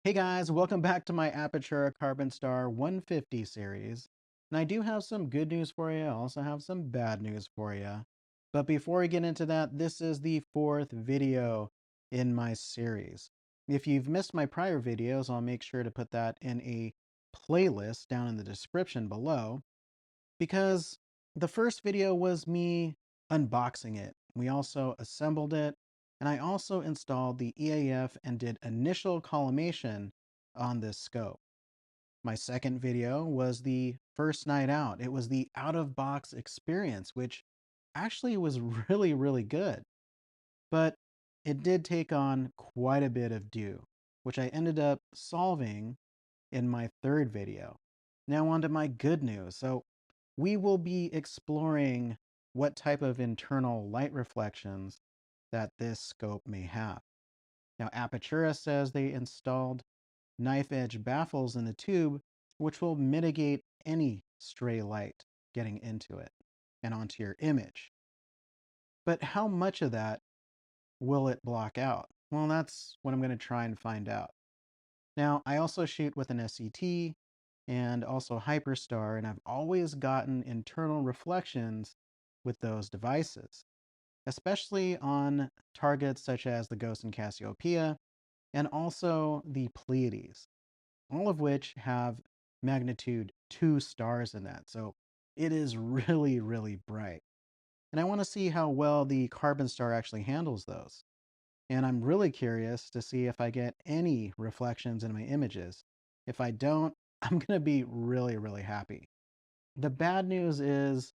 Hey guys, welcome back to my Apertura Carbonstar 150 series. And I do have some good news for you. I also have some bad news for you. But before we get into that, this is the fourth video in my series. If you've missed my prior videos, I'll make sure to put that in a playlist down in the description below, because the first video was me unboxing it. We also assembled it, and I also installed the EAF and did initial collimation on this scope. My second video was the first night out. It was the out-of-box experience, which actually was really good. But it did take on quite a bit of dew, which I ended up solving in my third video. Now on to my good news. So we will be exploring what type of internal light reflections that this scope may have. Now Apertura says they installed knife edge baffles in the tube, which will mitigate any stray light getting into it and onto your image. But how much of that will it block out? Well, that's what I'm going to try and find out. Now, I also shoot with an SCT and also Hyperstar, and I've always gotten internal reflections with those devices, especially on targets such as the Ghost and Cassiopeia, and also the Pleiades, all of which have magnitude 2 stars in that. So it is really bright. And I want to see how well the Carbonstar actually handles those. And I'm really curious to see if I get any reflections in my images. If I don't, I'm going to be really happy. The bad news is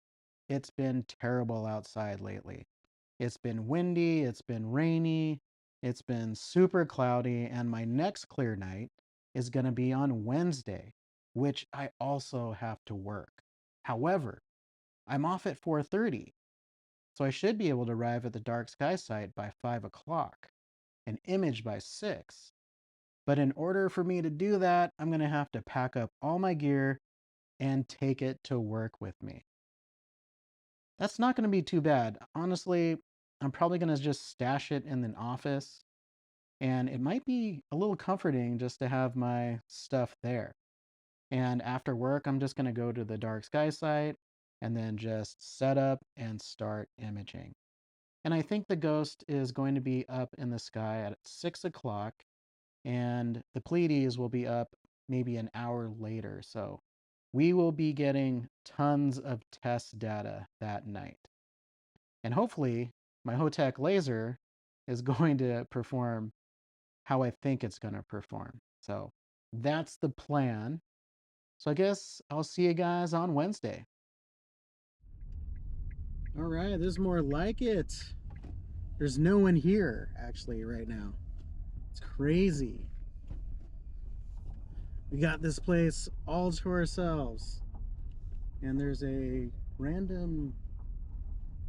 it's been terrible outside lately. It's been windy, it's been rainy, it's been super cloudy, and my next clear night is going to be on Wednesday, which I also have to work. However, I'm off at 4:30, so I should be able to arrive at the dark sky site by 5 o'clock and image by 6. But in order for me to do that, I'm going to have to pack up all my gear and take it to work with me. That's not going to be too bad. Honestly, I'm probably going to just stash it in an office, and it might be a little comforting just to have my stuff there. And after work, I'm just going to go to the dark sky site and then just set up and start imaging. And I think the ghost is going to be up in the sky at 6 o'clock, and the Pleiades will be up maybe an hour later. So we will be getting tons of test data that night. And hopefully my Hotec laser is going to perform how I think it's going to perform. So that's the plan. So I guess I'll see you guys on Wednesday. All right, this is more like it. There's no one here actually right now. It's crazy. We got this place all to ourselves. And there's a random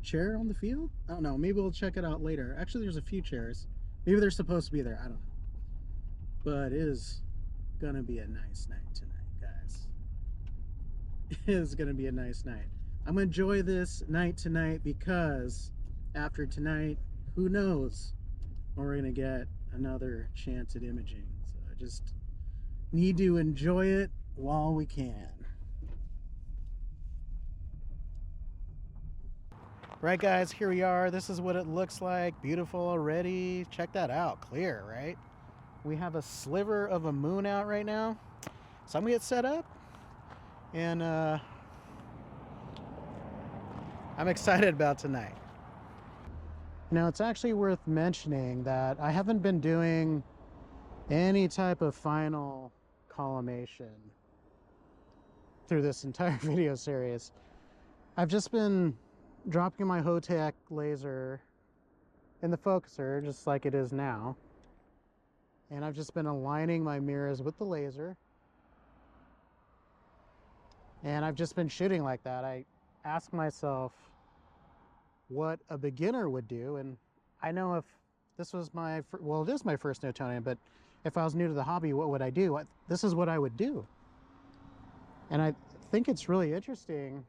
chair on the field? I don't know. Maybe we'll check it out later. Actually, there's a few chairs. Maybe they're supposed to be there. I don't know. But it is going to be a nice night tonight, guys. It is going to be a nice night. I'm going to enjoy this night tonight because after tonight, who knows when we're going to get another chance at imaging. So I just need to enjoy it while we can. Right guys, here we are. This is what it looks like. Beautiful already. Check that out. Clear, right? We have a sliver of a moon out right now. So I'm gonna get set up, and I'm excited about tonight. Now it's actually worth mentioning that I haven't been doing any type of final collimation through this entire video series. I've just been dropping my Hotec laser in the focuser just like it is now, and I've just been aligning my mirrors with the laser, and I've just been shooting like that. I ask myself what a beginner would do, and I know if this was my, well, it is my first Newtonian, but if I was new to the hobby, what would I do? This is what I would do. And I think it's really interesting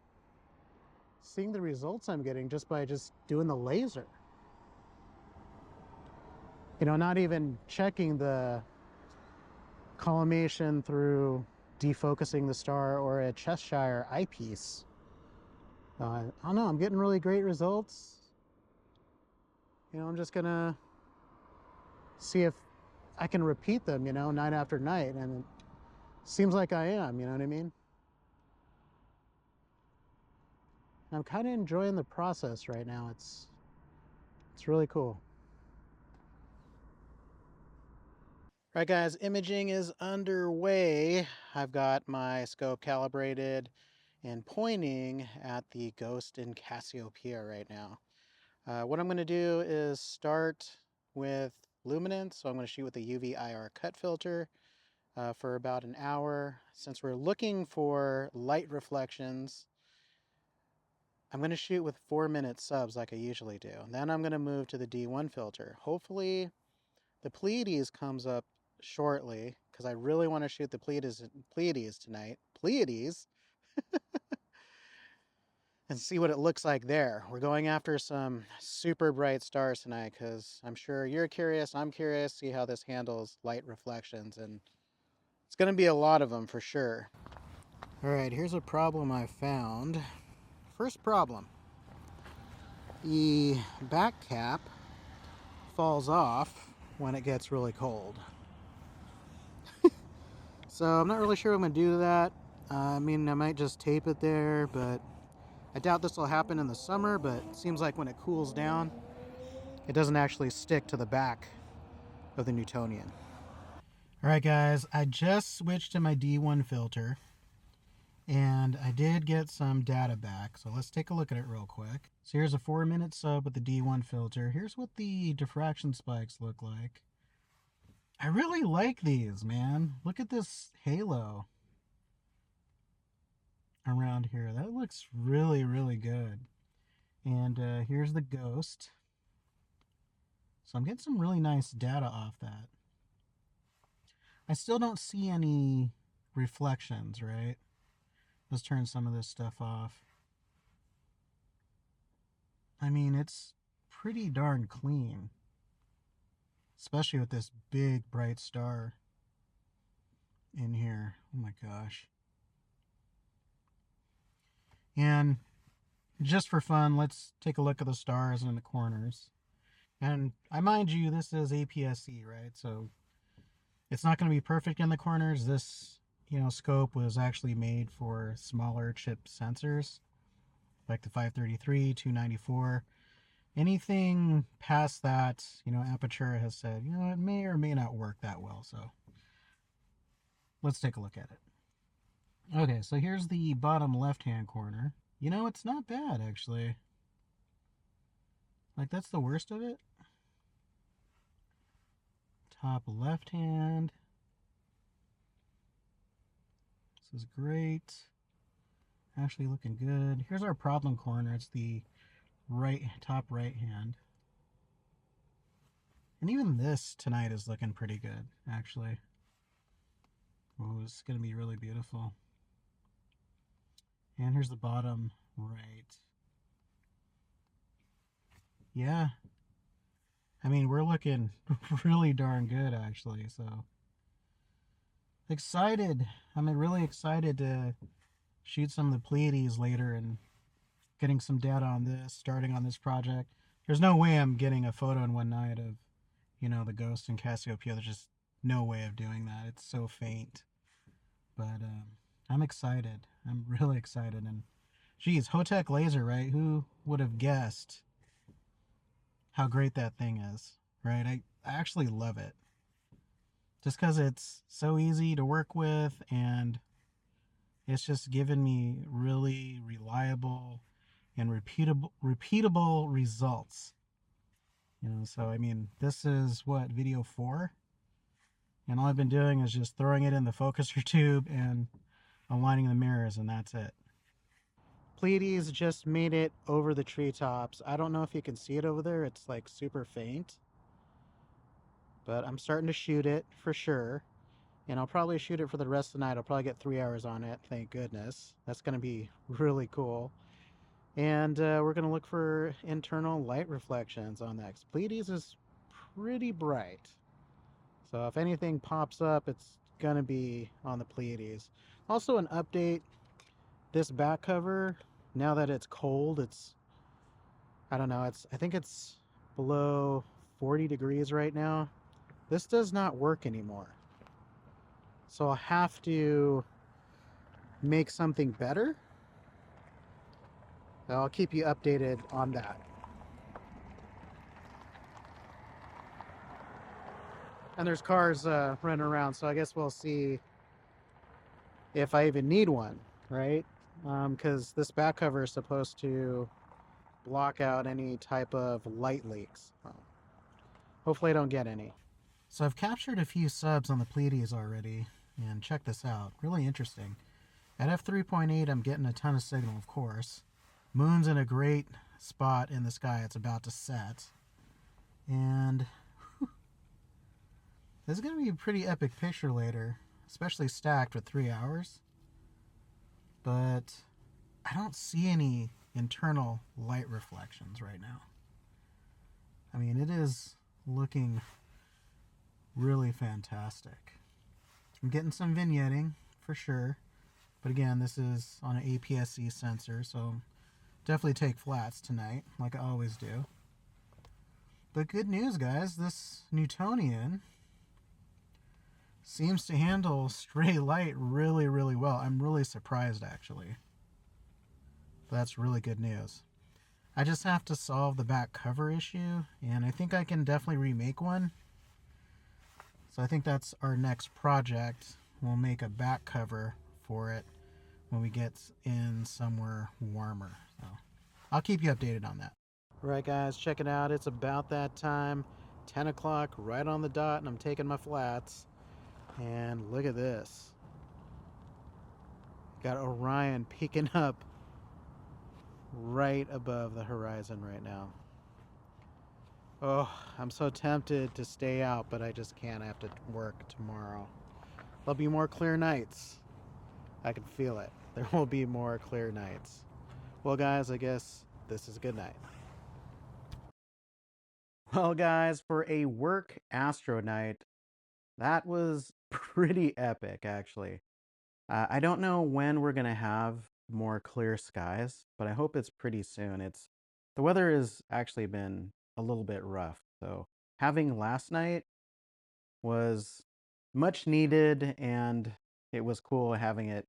seeing the results I'm getting just by just doing the laser. You know, not even checking the collimation through defocusing the star or a Cheshire eyepiece. I don't know, I'm getting really great results. You know, I'm just gonna see if I can repeat them, you know, night after night, and it seems like I am, you know what I mean? I'm kind of enjoying the process right now. It's really cool. All right, guys, imaging is underway. I've got my scope calibrated and pointing at the Ghost in Cassiopeia right now. What I'm going to do is start with luminance. So I'm going to shoot with a UV IR cut filter for about an hour. Since we're looking for light reflections, I'm going to shoot with 4-minute subs like I usually do. And then I'm going to move to the D1 filter. Hopefully the Pleiades comes up shortly because I really want to shoot the Pleiades tonight. Pleiades? And see what it looks like there. We're going after some super bright stars tonight because I'm sure you're curious, I'm curious, see how this handles light reflections, and it's going to be a lot of them for sure. All right, here's a problem I found. First problem. The back cap falls off when it gets really cold. So I'm not really sure what I'm going to do to that. I mean, I might just tape it there, but I doubt this will happen in the summer, but it seems like when it cools down, it doesn't actually stick to the back of the Newtonian. All right, guys, I just switched to my D1 filter, and I did get some data back, so let's take a look at it real quick. So here's a 4-minute sub with the D1 filter. Here's what the diffraction spikes look like. I really like these, man. Look at this halo around here. That looks really, really good. And here's the ghost. So I'm getting some really nice data off that. I still don't see any reflections, right? Let's turn some of this stuff off. I mean, it's pretty darn clean, especially with this big bright star in here. Oh my gosh. And just for fun, let's take a look at the stars in the corners. And I mind you, this is APS-C, right? So it's not going to be perfect in the corners. This, you know, scope was actually made for smaller chip sensors, like the 533, 294. Anything past that, you know, Apertura has said, you know, it may or may not work that well. So let's take a look at it. Okay, so here's the bottom left-hand corner. You know, it's not bad, actually. Like, that's the worst of it. Top left hand. This is great. Actually looking good. Here's our problem corner. It's the top right hand. And even this tonight is looking pretty good, actually. Oh, it's going to be really beautiful. And here's the bottom right. Yeah. I mean, we're looking really darn good, actually. So excited. I'm really excited to shoot some of the Pleiades later and getting some data on this, starting on this project. There's no way I'm getting a photo in one night of, you know, the Ghost in Cassiopeia. There's just no way of doing that. It's so faint. But I'm excited. I'm really excited. And geez, Hotec laser, right? Who would have guessed how great that thing is, right? I actually love it. Just because it's so easy to work with, and it's just given me really reliable and repeatable results. You know, so I mean, this is what, video 4? And all I've been doing is just throwing it in the focuser tube and aligning the mirrors, and that's it. Pleiades just made it over the treetops. I don't know if you can see it over there. It's like super faint. But I'm starting to shoot it for sure. And I'll probably shoot it for the rest of the night. I'll probably get 3 hours on it, thank goodness. That's going to be really cool. And we're going to look for internal light reflections on that. Pleiades is pretty bright. So if anything pops up, it's going to be on the Pleiades. Also an update, this back cover, now that it's cold, I don't know, I think it's below 40 degrees right now. This does not work anymore. So I'll have to make something better. I'll keep you updated on that. And there's cars running around, so I guess we'll see if I even need one, right? Because this back cover is supposed to block out any type of light leaks. Well, hopefully I don't get any. So I've captured a few subs on the Pleiades already, and check this out. Really interesting. At f3.8, I'm getting a ton of signal, of course. Moon's in a great spot in the sky. It's about to set. And this is going to be a pretty epic picture later, especially stacked with 3 hours. But I don't see any internal light reflections right now. I mean, it is looking really fantastic. I'm getting some vignetting for sure. But again, this is on an APS-C sensor, so definitely take flats tonight, like I always do. But good news, guys, this Newtonian seems to handle stray light really, really well. I'm really surprised, actually. That's really good news. I just have to solve the back cover issue, and I think I can definitely remake one. So I think that's our next project. We'll make a back cover for it when we get in somewhere warmer. So I'll keep you updated on that. All right, guys, check it out. It's about that time. 10 o'clock, right on the dot, and I'm taking my flats. And look at this. Got Orion peeking up right above the horizon right now. Oh, I'm so tempted to stay out, but I just can't. I have to work tomorrow. There'll be more clear nights. I can feel it. There will be more clear nights. Well, guys, I guess this is a good night. Well, guys, for a work astro night, that was pretty epic, actually. I don't know when we're going to have more clear skies, but I hope it's pretty soon. The weather has actually been a little bit rough. So having last night was much needed, and it was cool having it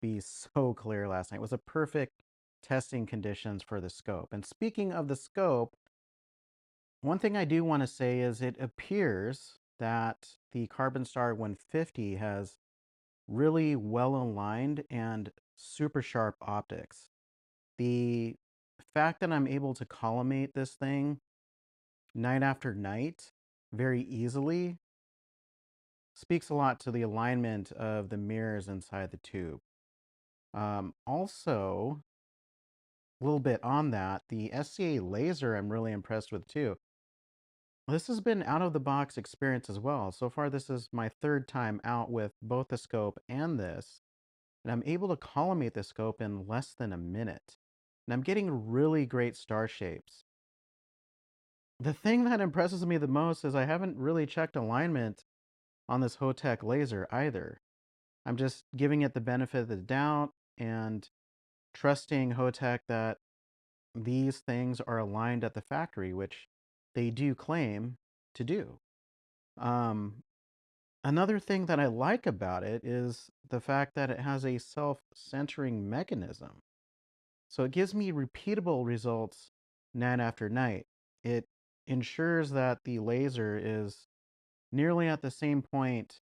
be so clear last night. It was a perfect testing conditions for the scope. And speaking of the scope, one thing I do want to say is it appears that the Carbonstar 150 has really well aligned and super sharp optics. The fact that I'm able to collimate this thing night after night very easily speaks a lot to the alignment of the mirrors inside the tube. Also, a little bit on that, the SCA laser I'm really impressed with too. This has been out of the box experience as well. So far, this is my third time out with both the scope and this. And I'm able to collimate the scope in less than a minute. And I'm getting really great star shapes. The thing that impresses me the most is I haven't really checked alignment on this Hotec laser either. I'm just giving it the benefit of the doubt and trusting Hotec that these things are aligned at the factory, which they do claim to do. Another thing that I like about it is the fact that it has a self-centering mechanism. So it gives me repeatable results night after night. It ensures that the laser is nearly at the same point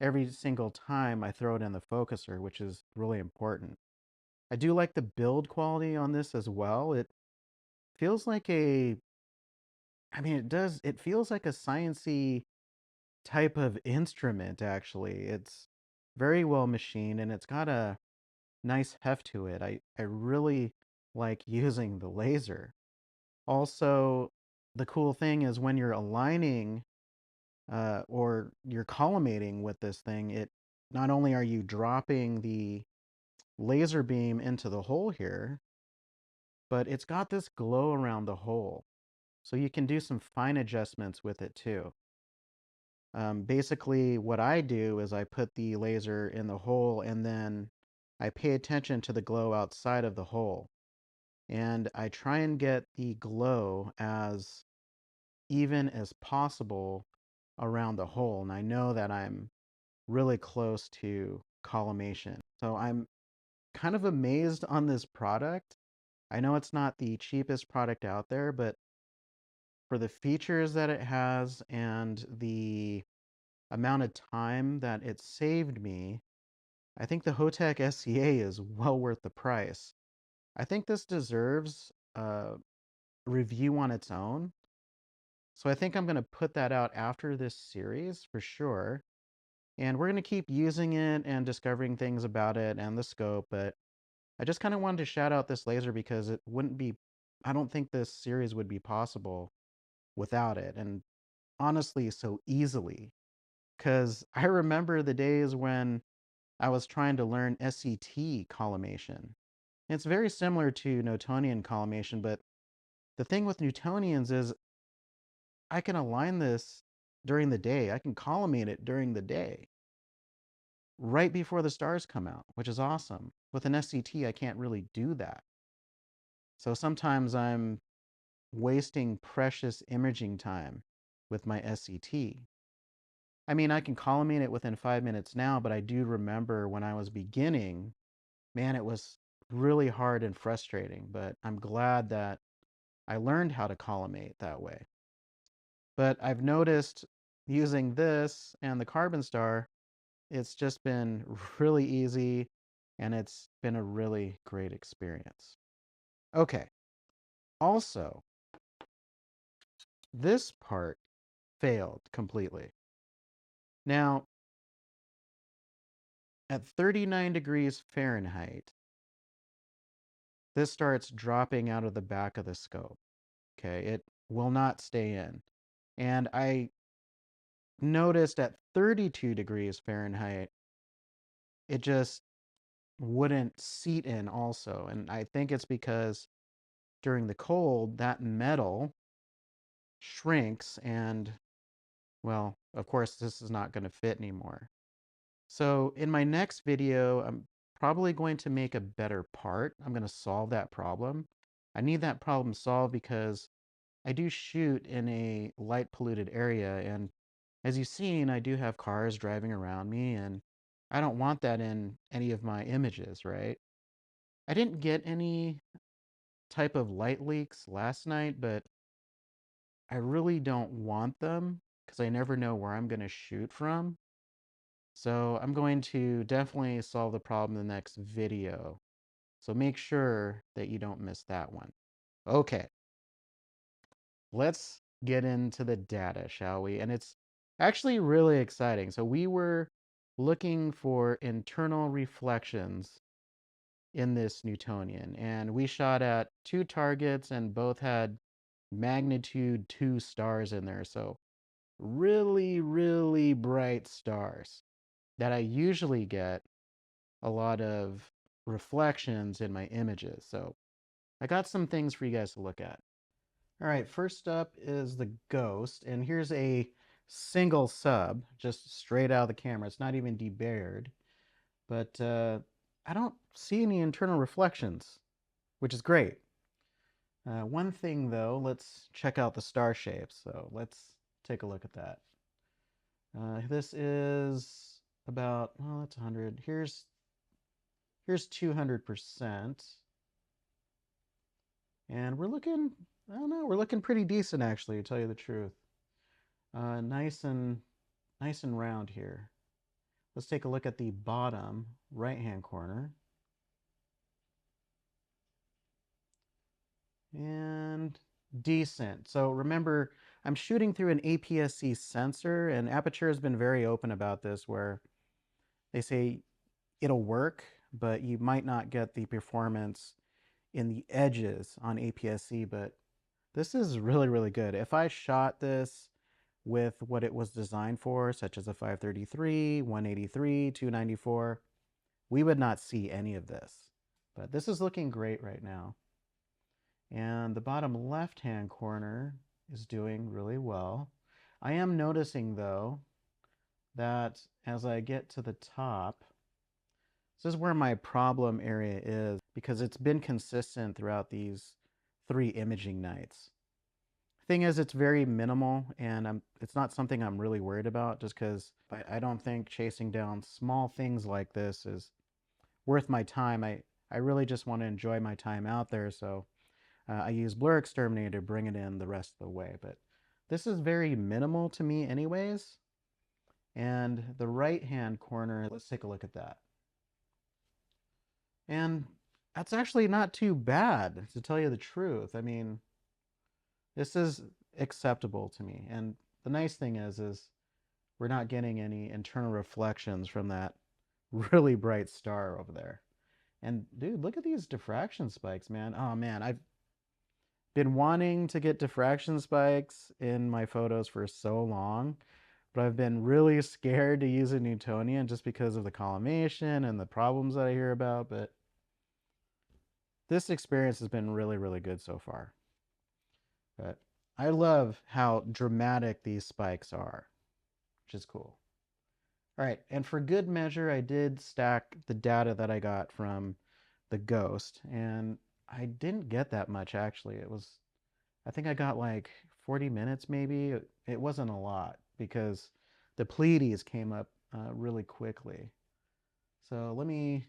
every single time I throw it in the focuser, which is really important. I do like the build quality on this as well. It feels like it feels like a sciencey type of instrument, actually. It's very well machined and it's got a nice heft to it. I really like using the laser. Also, the cool thing is when you're aligning or you're collimating with this thing, it not only are you dropping the laser beam into the hole here, but it's got this glow around the hole. So you can do some fine adjustments with it too. Basically, what I do is I put the laser in the hole and then I pay attention to the glow outside of the hole. And I try and get the glow as even as possible around the hole. And I know that I'm really close to collimation. So I'm kind of amazed on this product. I know it's not the cheapest product out there, but for the features that it has and the amount of time that it saved me, I think the Hotec SCA is well worth the price. I think this deserves a review on its own. So I think I'm going to put that out after this series for sure. And we're going to keep using it and discovering things about it and the scope, but I just kind of wanted to shout out this laser because it wouldn't be, I don't think this series would be possible without it. And honestly, so easily. Because I remember the days when I was trying to learn SCT collimation. It's very similar to Newtonian collimation, but the thing with Newtonians is I can align this during the day. I can collimate it during the day, right before the stars come out, which is awesome. With an SCT, I can't really do that. So sometimes I'm wasting precious imaging time with my SCT. I mean, I can collimate it within 5 minutes now, but I do remember when I was beginning, man, it was really hard and frustrating, but I'm glad that I learned how to collimate that way. But I've noticed using this and the Carbonstar, it's just been really easy and it's been a really great experience. Okay. Also, this part failed completely. Now, at 39 degrees Fahrenheit, this starts dropping out of the back of the scope. Okay, it will not stay in. And I noticed at 32 degrees Fahrenheit, it just wouldn't seat in also. And I think it's because during the cold, that metal shrinks and, well, of course, this is not going to fit anymore. So in my next video, I'm probably going to make a better part. I'm going to solve that problem. I need that problem solved because I do shoot in a light polluted area, and as you've seen, I do have cars driving around me, and I don't want that in any of my images, right? I didn't get any type of light leaks last night, but I really don't want them because I never know where I'm going to shoot from. So I'm going to definitely solve the problem in the next video. So make sure that you don't miss that one. Okay. Let's get into the data, shall we? And it's actually really exciting. So we were looking for internal reflections in this Newtonian, and we shot at two targets and both had magnitude 2 stars in there. So really, really bright stars that I usually get a lot of reflections in my images. So I got some things for you guys to look at. All right, first up is the ghost, and here's a single sub, just straight out of the camera. It's not even debayered, but I don't see any internal reflections, which is great. One thing though, let's check out the star shapes. So let's take a look at that. This is about, well, that's 100. Here's 200%. And we're looking, I don't know, we're looking pretty decent actually, to tell you the truth. Nice and round here. Let's take a look at the bottom right-hand corner. And decent. So remember, I'm shooting through an APS-C sensor, and Aperture has been very open about this, where they say it'll work, but you might not get the performance in the edges on APS-C, but this is really, really good. If I shot this with what it was designed for, such as a 533, 183, 294, we would not see any of this. But this is looking great right now. And the bottom left-hand corner is doing really well. I am noticing, though, that as I get to the top, this is where my problem area is because it's been consistent throughout these 3 imaging nights. Thing is, it's very minimal, and it's not something I'm really worried about just because I don't think chasing down small things like this is worth my time. I really just want to enjoy my time out there, so I use Blur Exterminator to bring it in the rest of the way. But this is very minimal to me anyways. And the right-hand corner, let's take a look at that. And that's actually not too bad, to tell you the truth. I mean, this is acceptable to me. And the nice thing is we're not getting any internal reflections from that really bright star over there. And dude, look at these diffraction spikes, man. Oh man, I've been wanting to get diffraction spikes in my photos for so long, but I've been really scared to use a Newtonian just because of the collimation and the problems that I hear about. But this experience has been really, really good so far. But I love how dramatic these spikes are, which is cool. All right, and for good measure, I did stack the data that I got from the Ghost, and I didn't get that much actually. I think I got like 40 minutes maybe. It wasn't a lot because the Pleiades came up really quickly. So let me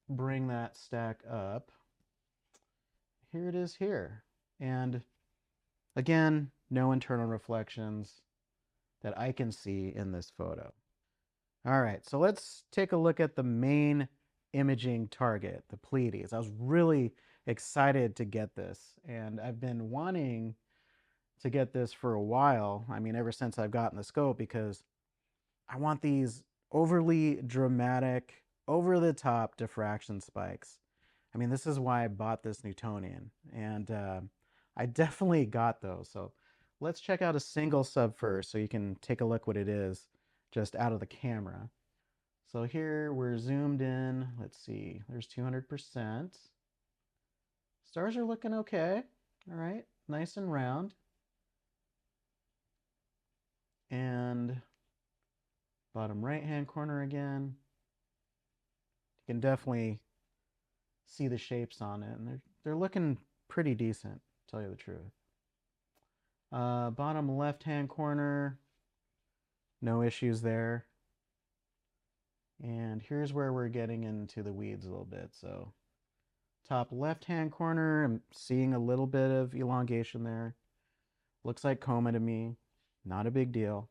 bring that stack up. Here it is here. And again, no internal reflections that I can see in this photo. All right, so let's take a look at the main imaging target, the Pleiades. I was really excited to get this, and I've been wanting to get this for a while. I mean, ever since I've gotten the scope, because I want these overly dramatic, over-the-top diffraction spikes. I mean, this is why I bought this Newtonian, and I definitely got those. So let's check out a single sub first so you can take a look what it is just out of the camera. So here we're zoomed in. Let's see, there's 200%. Stars are looking okay. All right, nice and round. And bottom right hand corner again. You can definitely see the shapes on it, and they're looking pretty decent, to tell you the truth. Bottom left hand corner, no issues there. And here's where we're getting into the weeds a little bit. So top left hand corner, I'm seeing a little bit of elongation there. Looks like coma to me, not a big deal.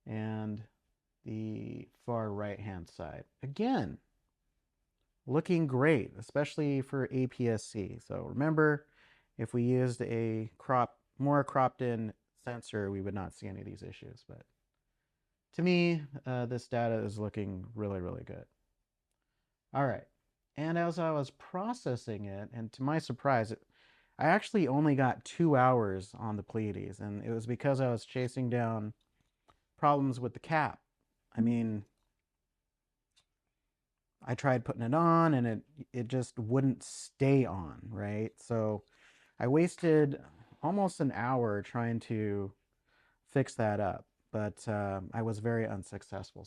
And the far right hand side, again, looking great, especially for APS-C. So remember, if we used a more cropped in sensor, we would not see any of these issues. But to me, this data is looking really, really good. All right. And as I was processing it, and to my surprise, I actually only got 2 hours on the Pleiades, and it was because I was chasing down problems with the cap. I mean, I tried putting it on and it just wouldn't stay on, right? So I wasted almost an hour trying to fix that up, but I was very unsuccessful.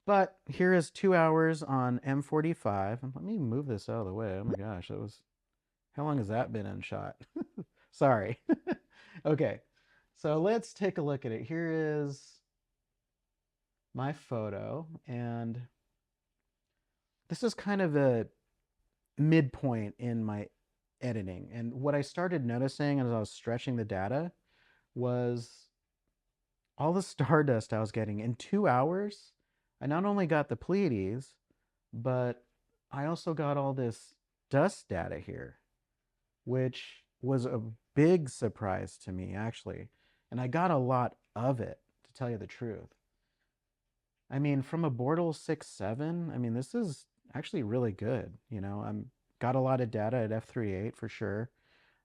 But here is 2 hours on M45. Let me move this out of the way. Oh my gosh, how long has that been in shot? Sorry. Okay, so let's take a look at it. Here is my photo, and this is kind of a midpoint in my editing. And what I started noticing as I was stretching the data was all the stardust I was getting in 2 hours. I not only got the Pleiades, but I also got all this dust data here, which was a big surprise to me, actually. And I got a lot of it, to tell you the truth. I mean, from a Bortle 6.7, I mean, this is actually really good. You know, I'm got a lot of data at f3.8 for sure.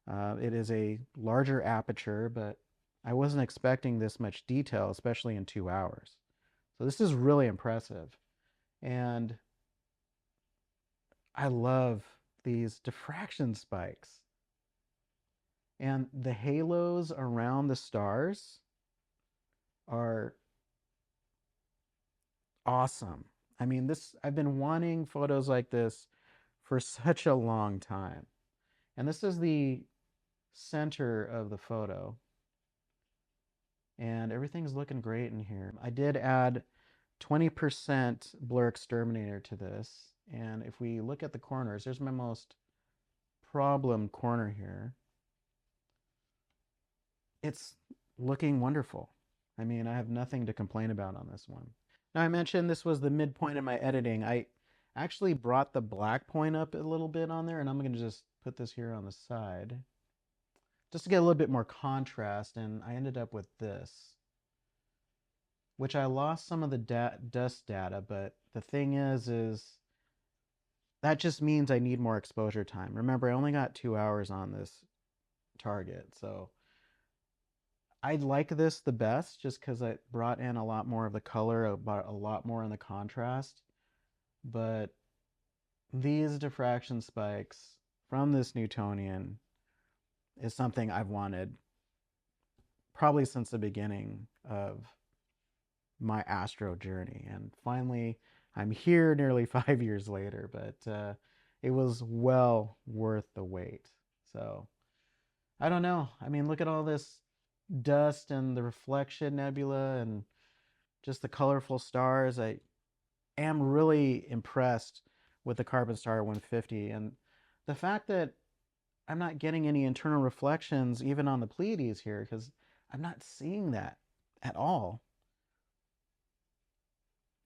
It is a larger aperture, but I wasn't expecting this much detail, especially in 2 hours. So this is really impressive. And I love these diffraction spikes. And the halos around the stars are awesome. I mean, I've been wanting photos like this for such a long time. And this is the center of the photo. And everything's looking great in here. I did add 20% blur exterminator to this. And if we look at the corners, there's my most problem corner here. It's looking wonderful. I mean, I have nothing to complain about on this one. Now, I mentioned this was the midpoint in my editing. I actually brought the black point up a little bit on there, and I'm going to just put this here on the side just to get a little bit more contrast, and I ended up with this, which I lost some of the dust data, but the thing is that just means I need more exposure time. Remember, I only got 2 hours on this target, so I like this the best just because it brought in a lot more of the color, brought a lot more in the contrast. But these diffraction spikes from this Newtonian is something I've wanted probably since the beginning of my Astro journey. And finally, I'm here nearly 5 years later, but it was well worth the wait. So I don't know. I mean, look at all this dust and the reflection nebula and just the colorful stars. I am really impressed with the Carbonstar 150, and the fact that I'm not getting any internal reflections even on the Pleiades here, because I'm not seeing that at all.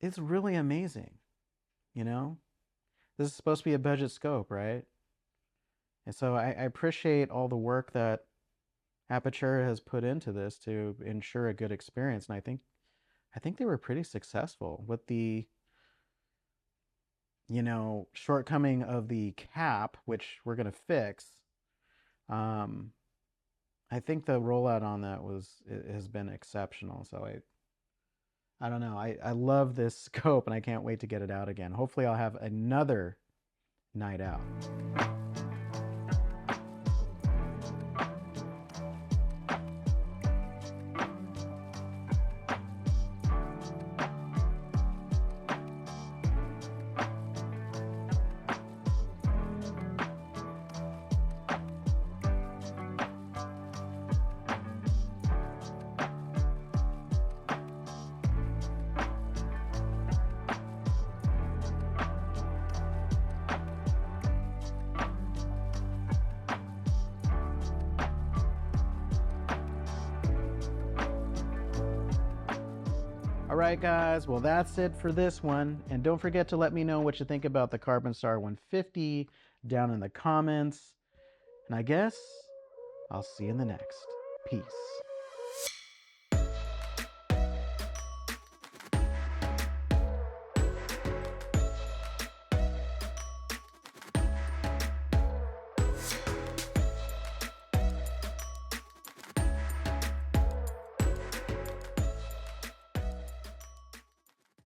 It's really amazing, you know? This is supposed to be a budget scope, right? And so I appreciate all the work that Apertura has put into this to ensure a good experience, and I think they were pretty successful with the shortcoming of the cap, which we're going to fix. I think the rollout on that has been exceptional. So I don't know. I love this scope and I can't wait to get it out again. Hopefully I'll have another night out. All right, guys, well, that's it for this one. And don't forget to let me know what you think about the Carbonstar 150 down in the comments. And I guess I'll see you in the next. Peace.